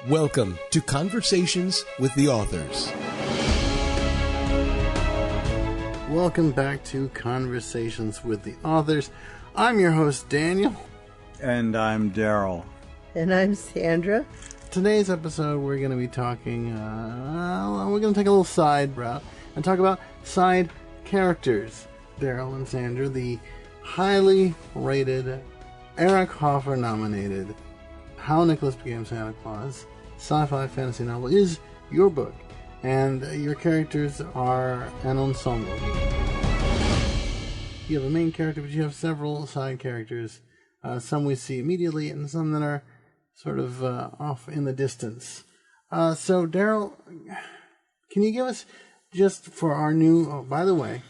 Welcome to Conversations with the Authors. Welcome back to Conversations with the Authors. I'm your host, Daniel. And I'm Daryl. And I'm Sandra. Today's episode, we're going to be talking, we're going to take a little side route and talk about side characters. Daryl and Sandra, the highly rated, Eric Hoffer nominated How Nicholas Became Santa Claus sci-fi fantasy novel is your book, and your characters are an ensemble. You have a main character, but you have several side characters. Some we see immediately, and some that are sort of off in the distance. So, Daryl, can you give us, just for our new... Oh, by the way,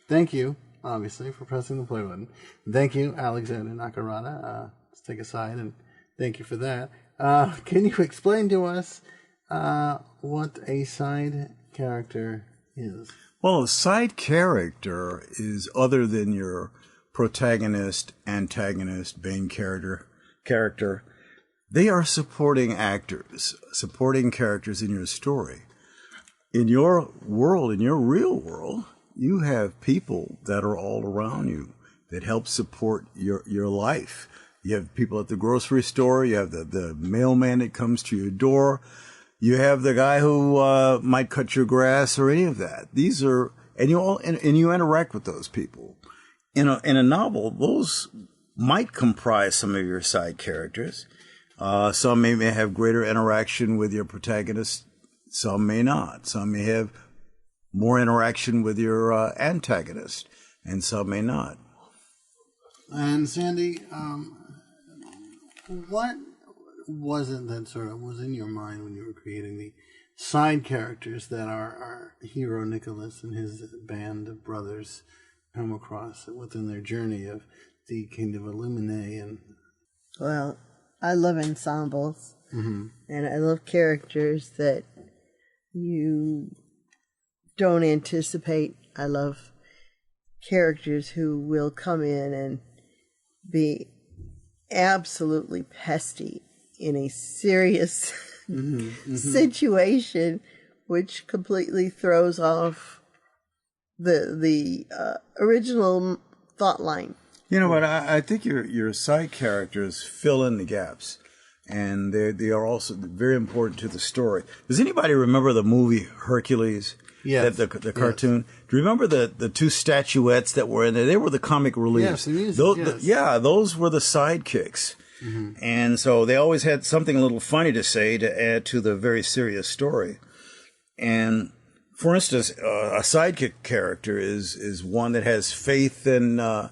thank you, obviously, for pressing the play button. Thank you, Alexander Nakarada. Let's take a side, and thank you for that. Can you explain to us what a side character is? Well, a side character is other than your protagonist, antagonist, main character. They are supporting actors, supporting characters in your story. In your world, in your real world, you have people that are all around you that help support your life. You have people at the grocery store. You have the mailman that comes to your door. You have the guy who might cut your grass or any of that. These are, and you interact with those people. In a novel, those might comprise some of your side characters. Some may have greater interaction with your protagonist. Some may not. Some may have more interaction with your antagonist, and some may not. And Sandy, what was it that sort of was in your mind when you were creating the side characters that our hero Nicholas and his band of brothers come across within their journey of the Kingdom of Lumine? And Well, I love ensembles, mm-hmm. and I love characters that you don't anticipate. I love characters who will come in and be absolutely pesty in a serious situation, which completely throws off the original thought line. You know what? I think your side characters fill in the gaps, and they are also very important to the story. Does anybody remember the movie Hercules? Yes. The cartoon. Yes. Do you remember the two statuettes that were in there? They were the comic reliefs. Yes, the music, yes. Those were the sidekicks. Mm-hmm. And so they always had something a little funny to say to add to the very serious story. And for instance, a sidekick character is one that has faith in the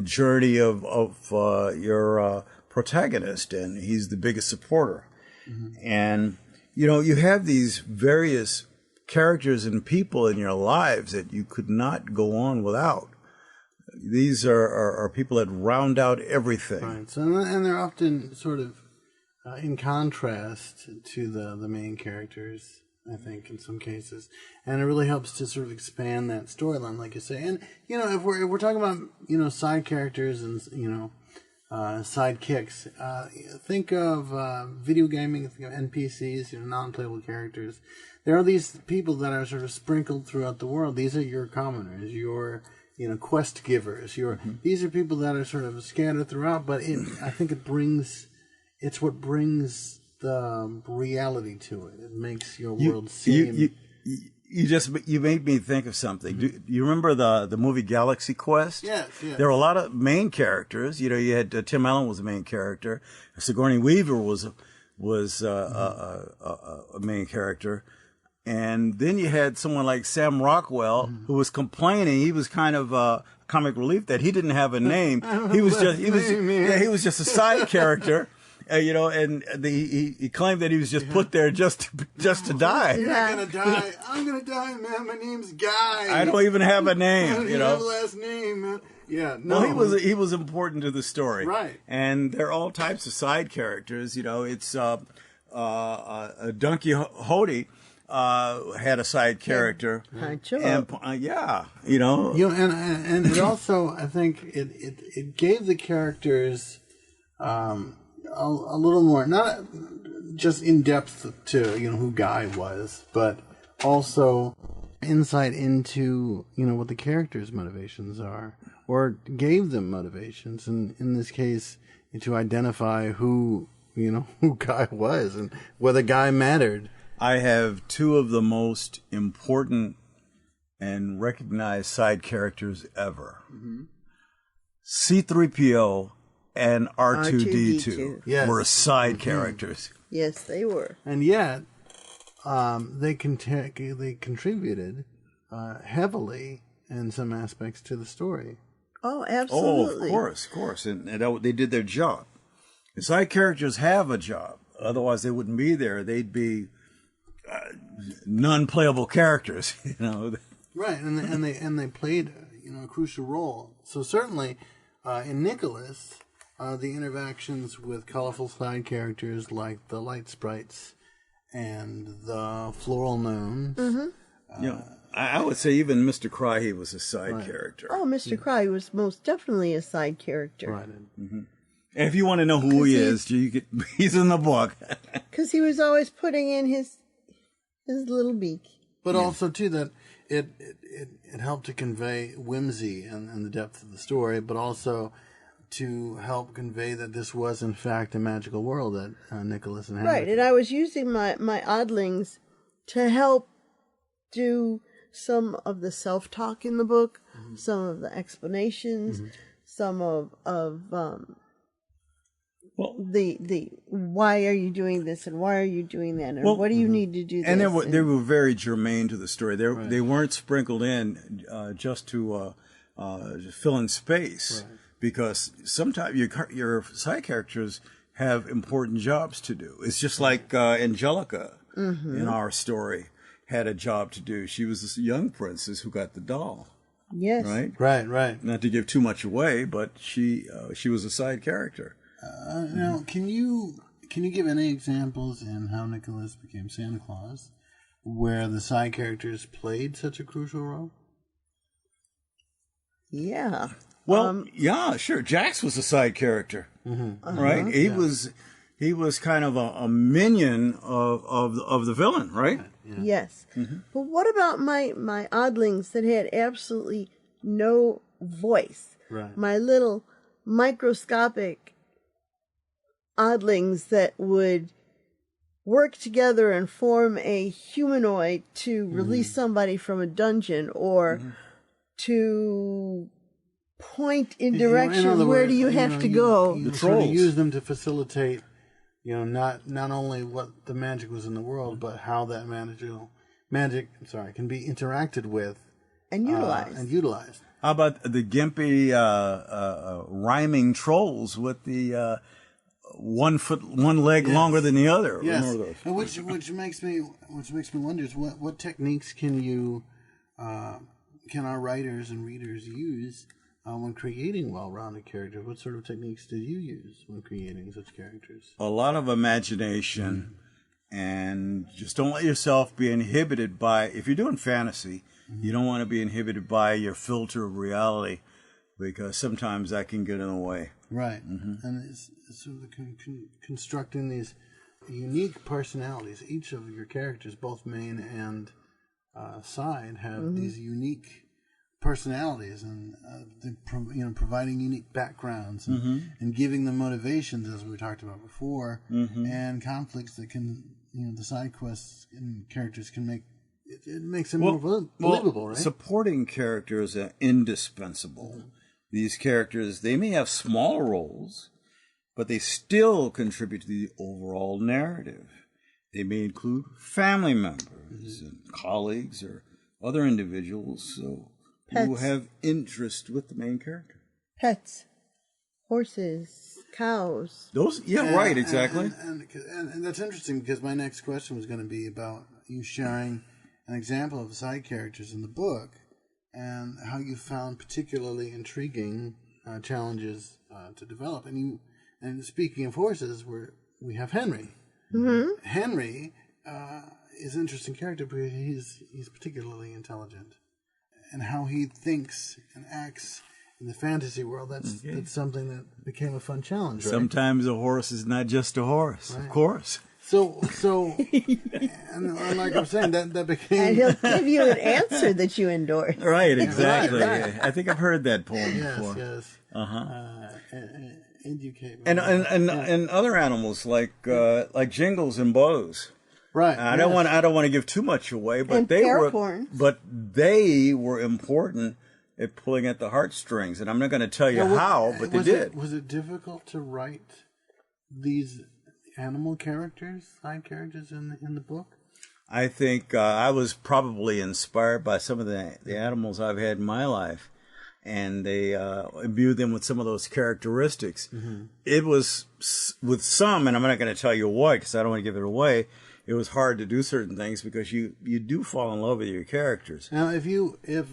journey of your protagonist, and he's the biggest supporter. Mm-hmm. And you have these various characters and people in your lives that you could not go on without. These are people that round out everything. Right. So, and they're often sort of in contrast to the main characters, I think, in some cases. And it really helps to sort of expand that storyline, like you say. And, if we're talking about, side characters and, sidekicks, think of video gaming, think of NPCs, non-playable characters. There are these people that are sort of sprinkled throughout the world. These are your commoners, your quest givers. These are people that are sort of scattered throughout, but I think it's what brings the reality to it. It makes your world seem... You made me think of something. Mm-hmm. Do you remember the movie Galaxy Quest? Yes. There were a lot of main characters. You had Tim Allen was the main character. Sigourney Weaver was a main character. And then you had someone like Sam Rockwell, who was complaining. He was kind of comic relief that he didn't have a name. He was just a side character. And he claimed that he was just put there just to die. You're not gonna die. I'm gonna die, man. My name's Guy. I don't even have a name. I don't even have a last name, man. Yeah, no. Well, he was important to the story, right? And there are all types of side characters. It's Donkey Hody. Had a side character, and and it also, I think it gave the characters a little more. Not just in depth to who Guy was, but also insight into what the characters' motivations are, or gave them motivations, and in this case, to identify who Guy was and whether Guy mattered. I have two of the most important and recognized side characters ever. C-3PO and R2-D2 Yes. were side characters. Yes, they were. And yet, they contributed heavily in some aspects to the story. Oh, Oh, absolutely. of course. And they did their job. The side characters have a job. Otherwise, they wouldn't be there. They'd be non-playable characters, Right, and they played a crucial role. So certainly, in Nicholas, the interactions with colorful side characters like the light sprites and the floral gnomes. I would say even Mr. Cry was a side character. Oh, Mr. Cry was most definitely a side character. Right. And if you want to know who he is, he's in the book. Because he was always putting in his little beak. But also too that it helped to convey whimsy and the depth of the story, but also to help convey that this was in fact a magical world that Nicholas and Henry. Right, and I was using my oddlings to help do some of the self-talk in the book, some of the explanations, some of the why are you doing this and why are you doing that and what do you need to do this. And they were very germane to the story. They weren't sprinkled in just to fill in space, because sometimes your side characters have important jobs to do. It's just like Angelica in our story had a job to do. She was this young princess who got the doll. Yes. Right. Not to give too much away, but she was a side character. Now, can you give any examples in how Nicholas became Santa Claus, where the side characters played such a crucial role? Yeah. Well, yeah, sure. Jax was a side character, right? He was kind of a minion of the villain, right? Yes. But what about my oddlings that had absolutely no voice? Right. My little microscopic oddlings that would work together and form a humanoid to release somebody from a dungeon or to point in direction. Where do you have to go? You sort of use them to facilitate, not only what the magic was in the world, but how that magic can be interacted with And utilized. How about the gimpy rhyming trolls with the one leg longer than the other? Yes, Remember those? and which makes me wonder is what techniques can our writers and readers use when creating well-rounded characters? What sort of techniques did you use when creating such characters? A lot of imagination, and just don't let yourself be inhibited by, if you're doing fantasy, you don't want to be inhibited by your filter of reality, because sometimes that can get in the way. Right, and it's sort of constructing these unique personalities. Each of your characters, both main and side, have these unique personalities, and providing unique backgrounds and giving them motivations, as we talked about before, and conflicts that can the side quests and characters can make. It makes them more believable, right? Supporting characters are indispensable. These characters, they may have small roles, but they still contribute to the overall narrative. They may include family members and colleagues or other individuals who have interest with the main character. Pets, horses, cows. Those, right, exactly. And that's interesting, because my next question was going to be about you sharing an example of side characters in the book and how you found particularly intriguing challenges to develop. And speaking of horses, we have Henry. Henry is an interesting character because he's particularly intelligent, and how he thinks and acts in the fantasy world. That's something that became a fun challenge. Right? Sometimes a horse is not just a horse, of course. So, and like I'm saying, that became. And he'll give you an answer that you endorse. Right, exactly. Right. I think I've heard that poem Yes, before. yes. Educate me. And other animals like Jingles and Bose. Right. I don't want to give too much away, but And Paracorns. they were important at pulling at the heartstrings, and I'm not going to tell you how, but they did. Was it difficult to write these animal characters, side characters in the book? I think I was probably inspired by some of the animals I've had in my life, and they imbued them with some of those characteristics. Mm-hmm. It was with some, and I'm not going to tell you what because I don't want to give it away. It was hard to do certain things because you do fall in love with your characters. Now, if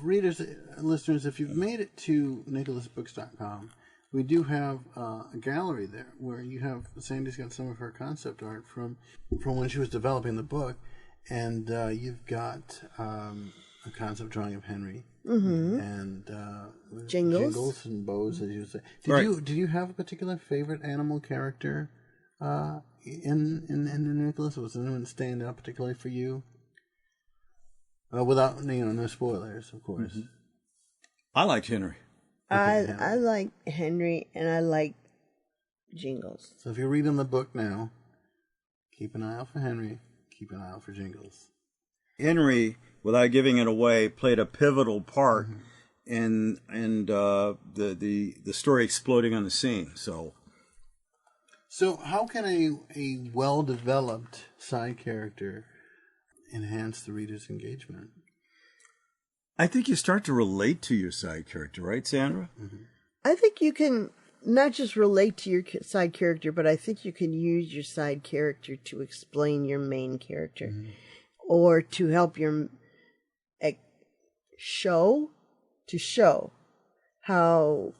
readers, listeners, if you've made it to NicholasBooks.com, we do have a gallery there where you have Sandy's got some of her concept art from when she was developing the book, and you've got a concept drawing of Henry and Jingles and Bose, as you say. Did you have a particular favorite animal character in Nicholas? Was anyone stand out particularly for you? Without no spoilers, of course. Mm-hmm. I liked Henry. I like Henry and I like Jingles. So if you're reading the book now, keep an eye out for Henry, keep an eye out for Jingles. Henry, without giving it away, played a pivotal part in the story exploding on the scene. So how can a well-developed side character enhance the reader's engagement? I think you start to relate to your side character, right, Sandra? Mm-hmm. I think you can not just relate to your side character, but I think you can use your side character to explain your main character or to help your show how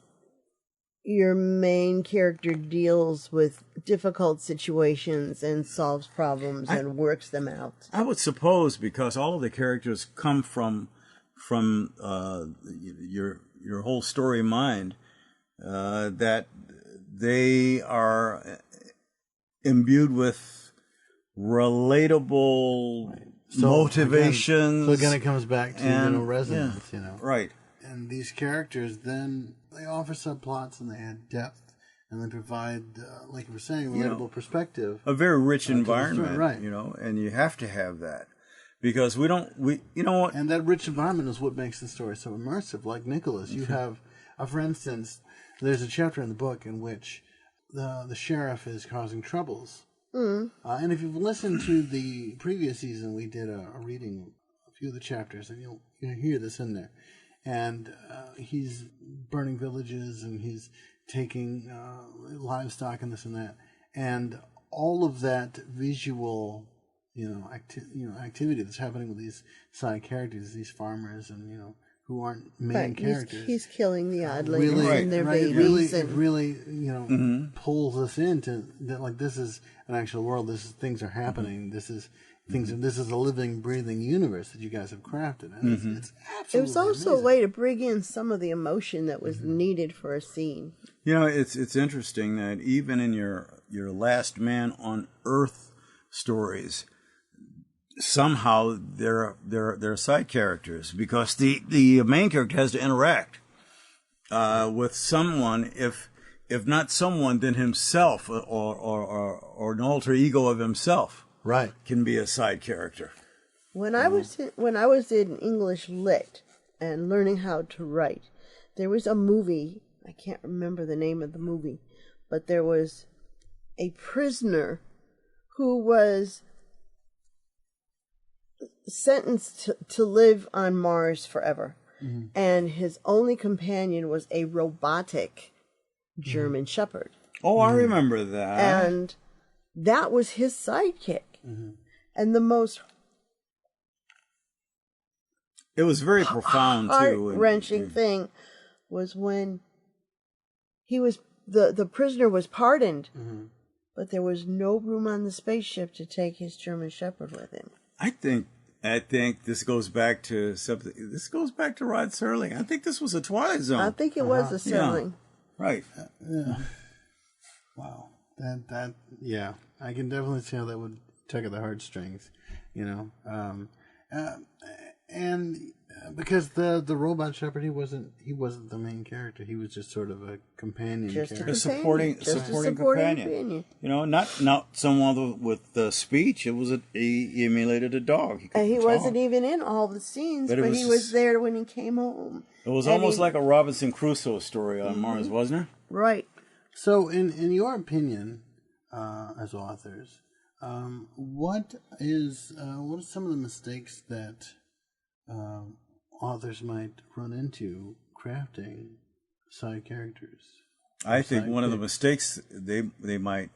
your main character deals with difficult situations and solves problems and works them out. I would suppose because all of the characters come from your whole story mind, that they are imbued with relatable motivations. So again, it comes back to resonance. Right. And these characters then they offer subplots and they add depth and they provide, like you were saying, relatable perspective. A very rich environment, story, right? And you have to have that. Because we what? And that rich environment is what makes the story so immersive. Like Nicholas, you have, for instance, there's a chapter in the book in which the sheriff is causing troubles. And if you've listened to the previous season, we did a reading, a few of the chapters, and you'll hear this in there. And he's burning villages, and he's taking livestock and this and that, and all of that visual. Activity that's happening with these side characters, these farmers, and who aren't main characters. He's killing the oddlings and their babies. It really pulls us into that. Like this is an actual world. Things are happening. This is things. This is a living, breathing universe that you guys have crafted. And it's absolutely. It was also amazing. a way to bring in some of the emotion that was needed for a scene. It's interesting that even in your Last Man on Earth stories, somehow they're side characters because the main character has to interact with someone, if not someone, then himself or an alter ego of himself. Right. Can be a side character. When I was in English Lit and learning how to write, there was a movie, I can't remember the name of the movie, but there was a prisoner who was sentenced to live on Mars forever. And his only companion was a robotic German Shepherd. Oh, I remember that. And that was his sidekick. And the most it was very profound too. Heart-wrenching thing was when he was the prisoner was pardoned, but there was no room on the spaceship to take his German Shepherd with him. I think this goes back to something. This goes back to Rod Serling. I think this was a Twilight Zone. I think it was a Serling. Yeah. Right. Wow. That. I can definitely see how that would tug at the heartstrings, you know. Because the robot shepherd, he wasn't the main character. He was just sort of a companion character. A supporting companion. You know, not someone with speech. It was he emulated a dog. He wasn't even in all the scenes, but he was there when he came home. It was almost like a Robinson Crusoe story on Mars, wasn't it? Right. So, in your opinion, as authors, what are some of the mistakes that authors might run into crafting side characters? I think one of the mistakes they might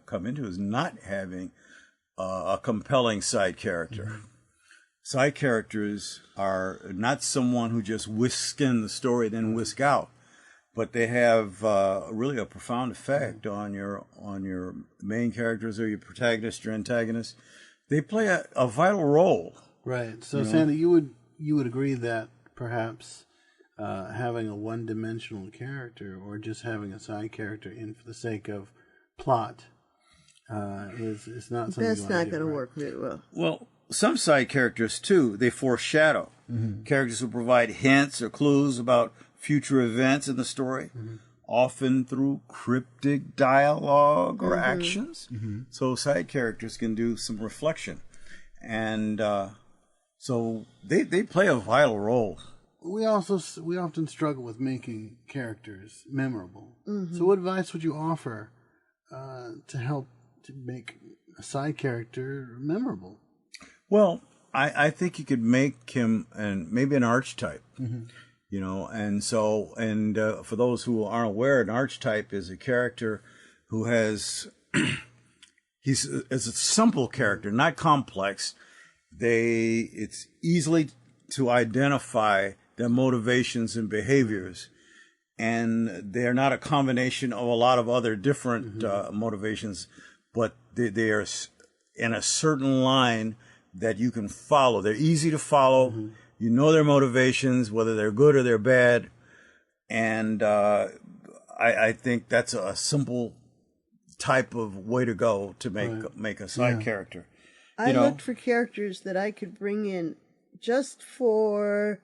come into is not having a compelling side character. Mm-hmm. Side characters are not someone who just whisk in the story then whisk out, but they have really a profound effect on your main characters or your protagonist, your antagonist. They play a vital role. Right. So, Sandy, you would agree that perhaps having a one-dimensional character or just having a side character in for the sake of plot is not something that's not going to work very well. Well, some side characters too, they foreshadow. Mm-hmm. Characters who provide hints or clues about future events in the story, often through cryptic dialogue or actions. Mm-hmm. So side characters can do some reflection, and so they play a vital role. We often struggle with making characters memorable. Mm-hmm. So what advice would you offer to help to make a side character memorable? Well, I think you could make him maybe an archetype, you know, and for those who aren't aware, an archetype is a character who has is a simple character, not complex. It's easily to identify their motivations and behaviors, and they're not a combination of a lot of other different motivations, but they are in a certain line that you can follow. They're easy to follow. Mm-hmm. You know their motivations, whether they're good or they're bad. And I think that's a simple type of way to go to make a side character. I looked for characters that I could bring in just for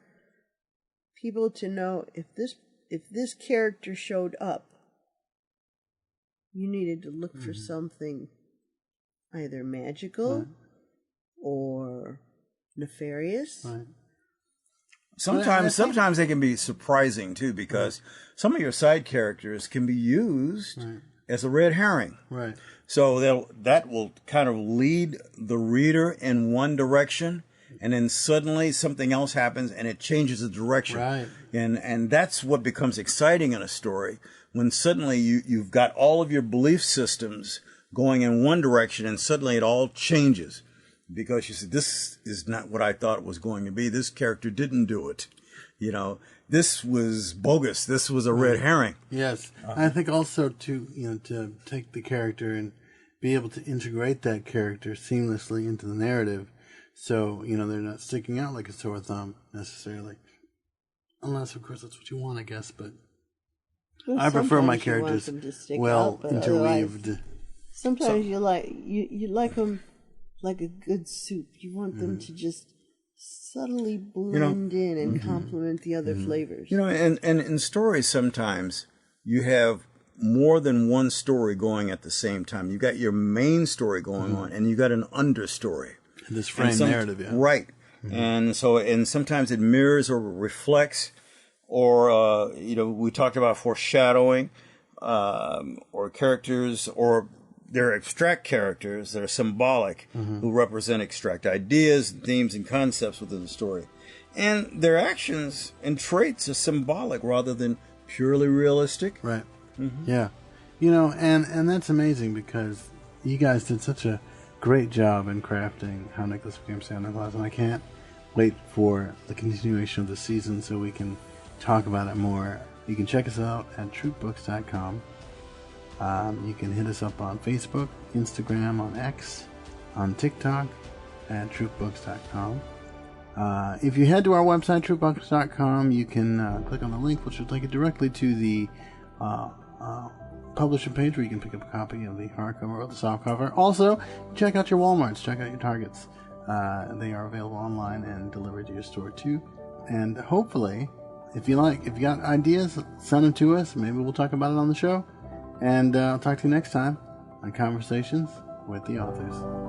people to know if this character showed up, you needed to look for something either magical or nefarious. Right. Sometimes they can be surprising too, because some of your side characters can be used as a red herring. Right. So that will kind of lead the reader in one direction, and then suddenly something else happens and it changes the direction. Right. And that's what becomes exciting in a story, when suddenly you've got all of your belief systems going in one direction and suddenly it all changes. Because you said, this is not what I thought it was going to be. This character didn't do it. You know, this was bogus. This was a red herring. Yes. I think also to take the character and be able to integrate that character seamlessly into the narrative. So, they're not sticking out like a sore thumb necessarily. Unless, of course, that's what you want, I guess. But I prefer my characters well interweaved. Sometimes you like them like a good soup. You want them to just subtly blend in and complement the other flavors. And in stories, sometimes you have more than one story going at the same time. You got your main story going on, and you got an understory. This frame narrative, yeah. Right. Mm-hmm. And sometimes it mirrors or reflects, or, we talked about foreshadowing, or characters, or they're abstract characters that are symbolic, who represent abstract ideas, themes, and concepts within the story. And their actions and traits are symbolic rather than purely realistic. Right. Mm-hmm. Yeah. And that's amazing, because you guys did such a great job in crafting How Nicholas Became Santa Claus, and I can't wait for the continuation of the season so we can talk about it more. You can check us out at TruthBooks.com. You can hit us up on Facebook, Instagram, on X, on TikTok, at truthbooks.com. If you head to our website, truthbooks.com, you can click on the link, which will take you directly to the publisher page where you can pick up a copy of the hardcover or the softcover. Also, check out your Walmarts, check out your Targets. They are available online and delivered to your store too. And hopefully, if you got ideas, send them to us. Maybe we'll talk about it on the show. And I'll talk to you next time on Conversations with the Authors.